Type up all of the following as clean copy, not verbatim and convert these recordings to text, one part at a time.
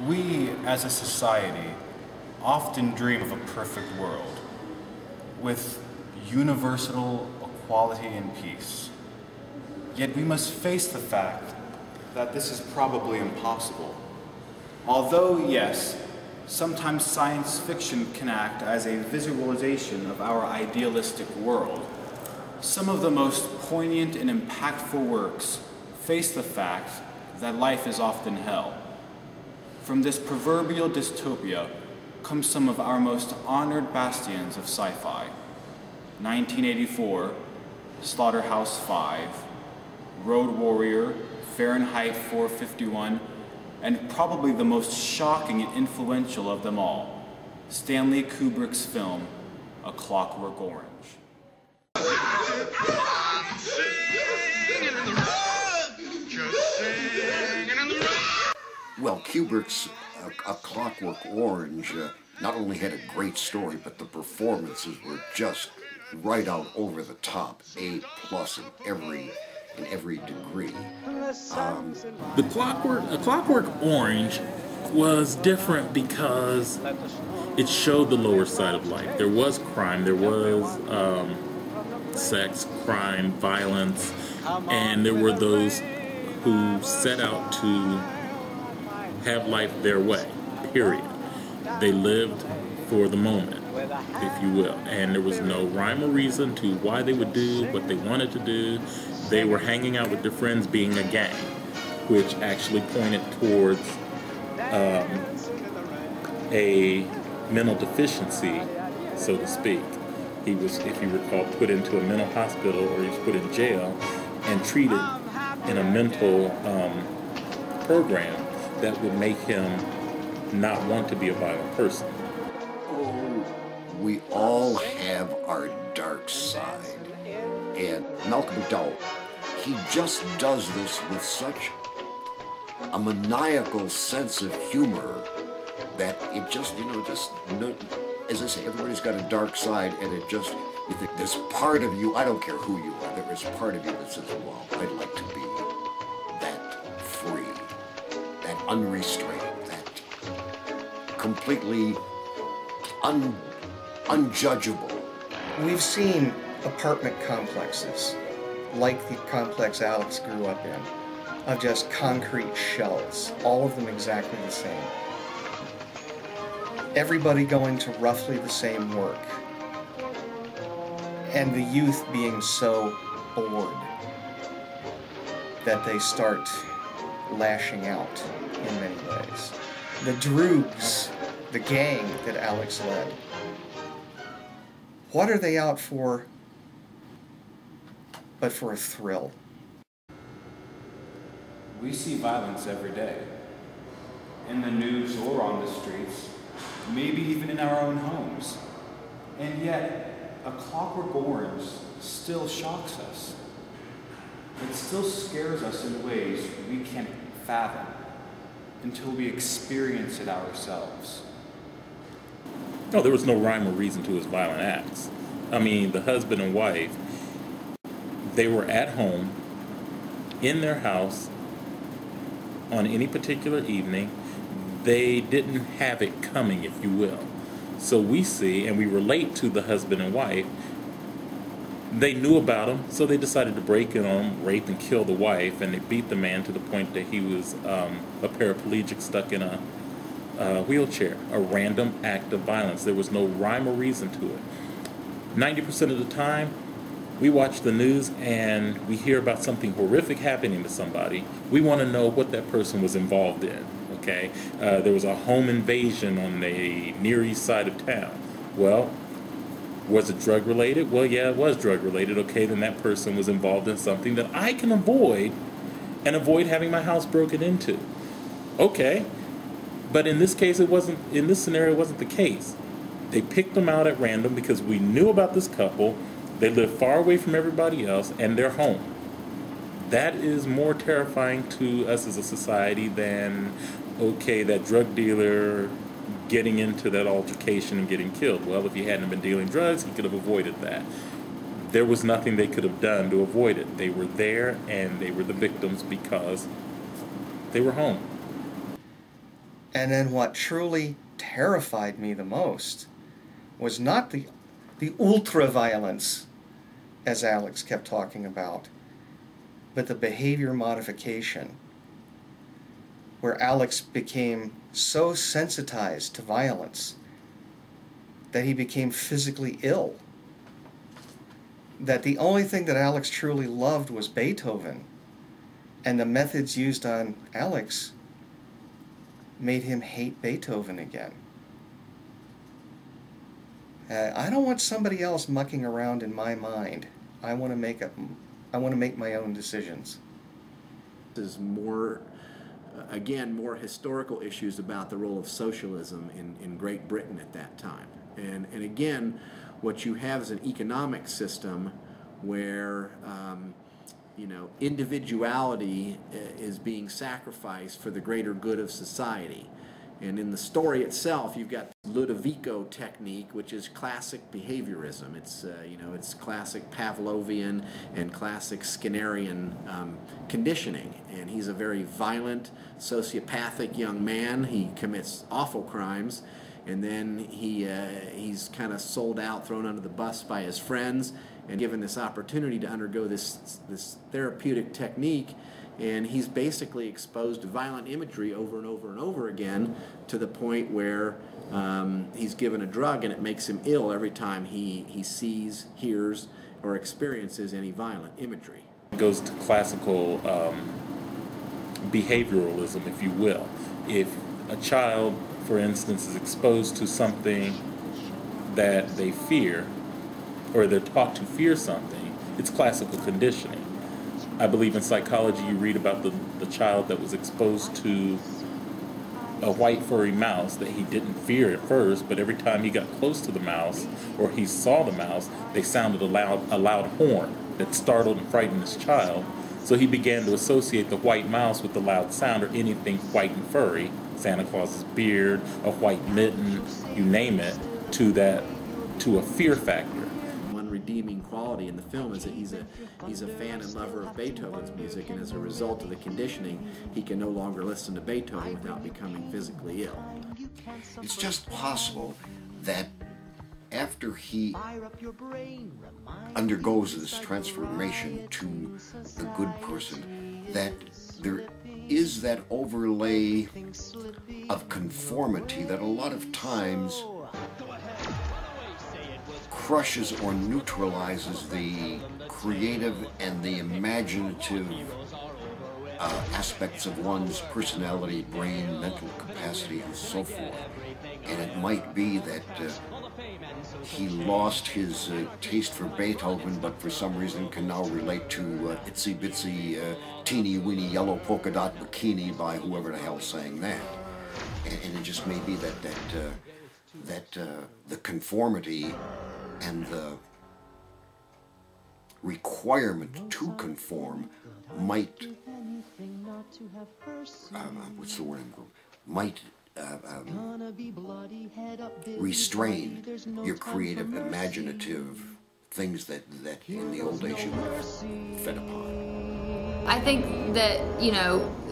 We, as a society, often dream of a perfect world with universal equality and peace. Yet we must face the fact that this is probably impossible. Although, yes, sometimes science fiction can act as a visualization of our idealistic world, some of the most poignant and impactful works face the fact that life is often hell. From this proverbial dystopia comes some of our most honored bastions of sci-fi. 1984, Slaughterhouse-5, Road Warrior, Fahrenheit 451, and probably the most shocking and influential of them all, Stanley Kubrick's film, A Clockwork Orange. Well, Kubrick's A Clockwork Orange not only had a great story, but the performances were just right out over the top, A+ in every degree. A Clockwork Orange was different because it showed the lower side of life. There was crime, there was sex, crime, violence, and there were those who set out to have life their way, period. They lived for the moment, if you will, and there was no rhyme or reason to why they would do what they wanted to do. They were hanging out with their friends, being a gang, which actually pointed towards a mental deficiency, so to speak. He was, if you recall, put into a mental hospital, or he was put in jail and treated in a mental program that would make him not want to be a violent person. Oh, we all have our dark side. And Malcolm McDowell, he just does this with such a maniacal sense of humor that it just, as I say, everybody's got a dark side, and it just, you think there's part of you, I don't care who you are, there is part of you that says, well, I'd like to be that free, that unrestrained, that completely unjudgeable. We've seen apartment complexes, like the complex Alex grew up in, of just concrete shells, all of them exactly the same. Everybody going to roughly the same work, and the youth being so bored that they start lashing out in many ways. The Droogs, the gang that Alex led, what are they out for but for a thrill? We see violence every day, in the news or on the streets, maybe even in our own homes. And yet, A Clockwork Orange still shocks us. It still scares us in ways we can't fathom until we experience it ourselves. No, there was no rhyme or reason to his violent acts. I mean, the husband and wife, they were at home, in their house, on any particular evening. They didn't have it coming, if you will. So we see, and we relate to the husband and wife. They knew about him, so they decided to break in on him, rape and kill the wife, and they beat the man to the point that he was a paraplegic stuck in a wheelchair. A random act of violence. There was no rhyme or reason to it. 90% of the time, we watch the news and we hear about something horrific happening to somebody. We want to know what that person was involved in. Okay, there was a home invasion on the Near East side of town. Well, was it drug related? Well, yeah, it was drug related. Okay, then that person was involved in something that I can avoid and avoid having my house broken into. Okay, but in this case, it wasn't. In this scenario, it wasn't the case. They picked them out at random because we knew about this couple. They live far away from everybody else, and they're home. That is more terrifying to us as a society than, okay, that drug dealer getting into that altercation and getting killed. Well, if he hadn't been dealing drugs, he could have avoided that. There was nothing they could have done to avoid it. They were there, and they were the victims because they were home. And then what truly terrified me the most was not the ultra-violence, as Alex kept talking about, but the behavior modification, where Alex became so sensitized to violence that he became physically ill. That the only thing that Alex truly loved was Beethoven, and the methods used on Alex made him hate Beethoven again. I don't want somebody else mucking around in my mind. I want to make my own decisions. There's more, again, more historical issues about the role of socialism in Great Britain at that time. And again, what you have is an economic system where individuality is being sacrificed for the greater good of society. And in the story itself, you've got Ludovico technique, which is classic behaviorism. It's classic Pavlovian and classic Skinnerian conditioning. And he's a very violent, sociopathic young man. He commits awful crimes, and then he's kind of sold out, thrown under the bus by his friends, and given this opportunity to undergo this therapeutic technique. And he's basically exposed to violent imagery over and over and over again, to the point where he's given a drug and it makes him ill every time he sees, hears, or experiences any violent imagery. It goes to classical behavioralism, if you will. If a child, for instance, is exposed to something that they fear, or they're taught to fear something, it's classical conditioning. I believe in psychology you read about the child that was exposed to a white furry mouse that he didn't fear at first, but every time he got close to the mouse or he saw the mouse, they sounded a loud horn that startled and frightened this child. So he began to associate the white mouse with the loud sound, or anything white and furry, Santa Claus's beard, a white mitten, you name it, to a fear factor. Redeeming quality in the film is that he's a fan and lover of Beethoven's music, and as a result of the conditioning, he can no longer listen to Beethoven without becoming physically ill. It's just possible that after he undergoes this transformation to the good person, that there is that overlay of conformity that a lot of times crushes or neutralizes the creative and the imaginative aspects of one's personality, brain, mental capacity, and so forth. And it might be that he lost his taste for Beethoven, but for some reason can now relate to Itsy Bitsy Teeny Weeny Yellow Polka Dot Bikini by whoever the hell sang that. And it just may be that the conformity and the requirement to conform might, what's the word I'm going, might restrain your creative, imaginative things that in the old days you would have fed upon. I think that,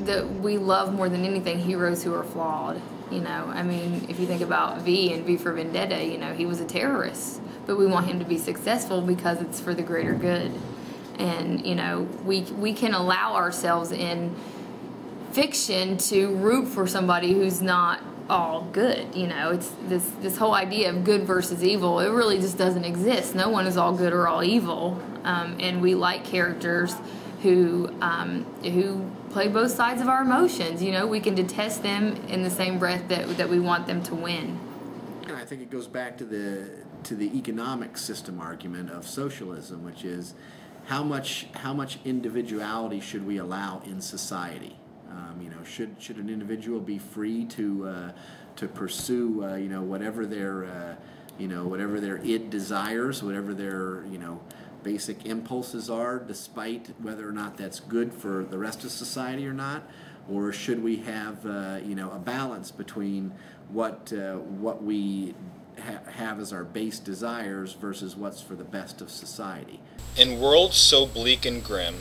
that we love more than anything heroes who are flawed. I mean, if you think about V and V for Vendetta, he was a terrorist. But we want him to be successful because it's for the greater good. And, we can allow ourselves in fiction to root for somebody who's not all good. It's this whole idea of good versus evil. It really just doesn't exist. No one is all good or all evil. And we like characters who play both sides of our emotions. We can detest them in the same breath that we want them to win. I think it goes back to the economic system argument of socialism, which is how much individuality should we allow in society? Should an individual be free to pursue whatever their id desires, whatever their basic impulses are, despite whether or not that's good for the rest of society or not? Or should we have a balance between what we have as our base desires versus what's for the best of society? In worlds so bleak and grim,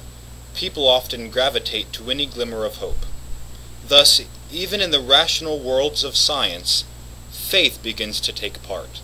people often gravitate to any glimmer of hope. Thus, even in the rational worlds of science, faith begins to take part.